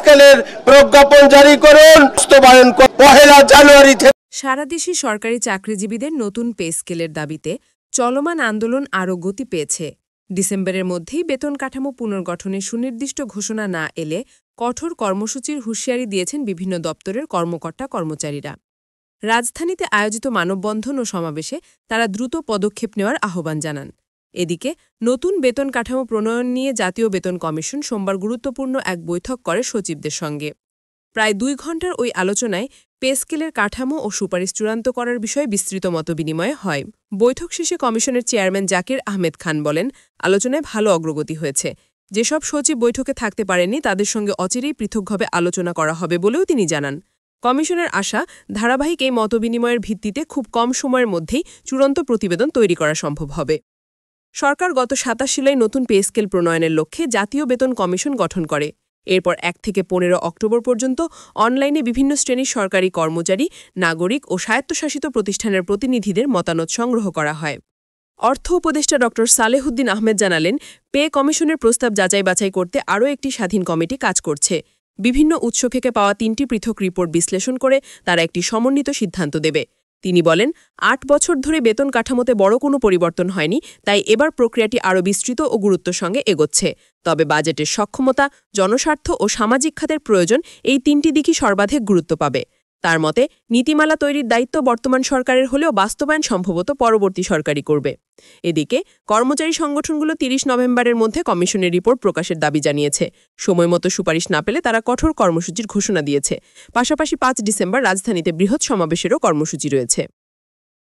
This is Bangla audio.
স্কেলের প্রজ্ঞাপন জারি করুন, বাস্তবায়ন পহেলা জানুয়ারি থেকে। সারা দেশে সরকারি চাকরিজীবীদের নতুন পে স্কেলের দাবিতে চলমান আন্দোলন আরও গতি পেয়েছে। ডিসেম্বরের মধ্যেই বেতন কাঠামো পুনর্গঠনের সুনির্দিষ্ট ঘোষণা না এলে কঠোর কর্মসূচির হুঁশিয়ারি দিয়েছেন বিভিন্ন দপ্তরের কর্মকর্তা-কর্মচারীরা। রাজধানীতে আয়োজিত মানববন্ধন ও সমাবেশে তারা দ্রুত পদক্ষেপ নেওয়ার আহ্বান জানান। এদিকে নতুন বেতন কাঠামো প্রণয়ন নিয়ে জাতীয় বেতন কমিশন সোমবার গুরুত্বপূর্ণ এক বৈঠক করে সচিবদের সঙ্গে। প্রায় ২ ঘণ্টার ওই আলোচনায় পে স্কেলের কাঠামো ও সুপারিশ চূড়ান্ত করার বিষয়ে বিস্তৃত মতবিনিময় হয়। বৈঠক শেষে কমিশনের চেয়ারম্যান জাকির আহমেদ খান বলেন, আলোচনায় ভালো অগ্রগতি হয়েছে। যেসব সচিব বৈঠকে থাকতে পারেননি তাদের সঙ্গে অচিরেই পৃথকভাবে আলোচনা করা হবে বলেও তিনি জানান। কমিশনের আশা, ধারাবাহিক এই মতবিনিময়ের ভিত্তিতে খুব কম সময়ের মধ্যেই চূড়ান্ত প্রতিবেদন তৈরি করা সম্ভব হবে। সরকার গত ২৭ জুলাই নতুন পে স্কেল প্রণয়নের লক্ষ্যে জাতীয় বেতন কমিশন গঠন করে। এরপর ১ থেকে ১৫ অক্টোবর পর্যন্ত অনলাইনে বিভিন্ন শ্রেণীর সরকারি কর্মচারী, নাগরিক ও স্বায়ত্তশাসিত প্রতিষ্ঠানের প্রতিনিধিদের মতামত সংগ্রহ করা হয়। অর্থ উপদেষ্টা ড. সালেহুদ্দিন আহমেদ জানালেন, পে কমিশনের প্রস্তাব যাচাই বাছাই করতে আরও একটি স্বাধীন কমিটি কাজ করছে। বিভিন্ন উৎস থেকে পাওয়া ৩টি পৃথক রিপোর্ট বিশ্লেষণ করে তারা একটি সমন্বিত সিদ্ধান্ত দেবে। তিনি বলেন, ৮ বছর ধরে বেতন কাঠামোতে বড় কোনো পরিবর্তন হয়নি, তাই এবার প্রক্রিয়াটি আরও বিস্তৃত ও গুরুত্বের সঙ্গে এগোচ্ছে। তবে বাজেটের সক্ষমতা, জনস্বার্থ ও সামাজিক খাতের প্রয়োজন এই ৩টি দিকই সর্বাধিক গুরুত্ব পাবে। তার মতে, নীতিমালা তৈরির দায়িত্ব বর্তমান সরকারের হলেও বাস্তবায়ন সম্ভবত পরবর্তী সরকারই করবে। এদিকে কর্মচারী সংগঠনগুলো ৩০ নভেম্বরের মধ্যে কমিশনের রিপোর্ট প্রকাশের দাবি জানিয়েছে। সময়মতো সুপারিশ না পেলে তারা কঠোর কর্মসূচির ঘোষণা দিয়েছে। পাশাপাশি ৫ ডিসেম্বর রাজধানীতে বৃহৎ সমাবেশেরও কর্মসূচি রয়েছে।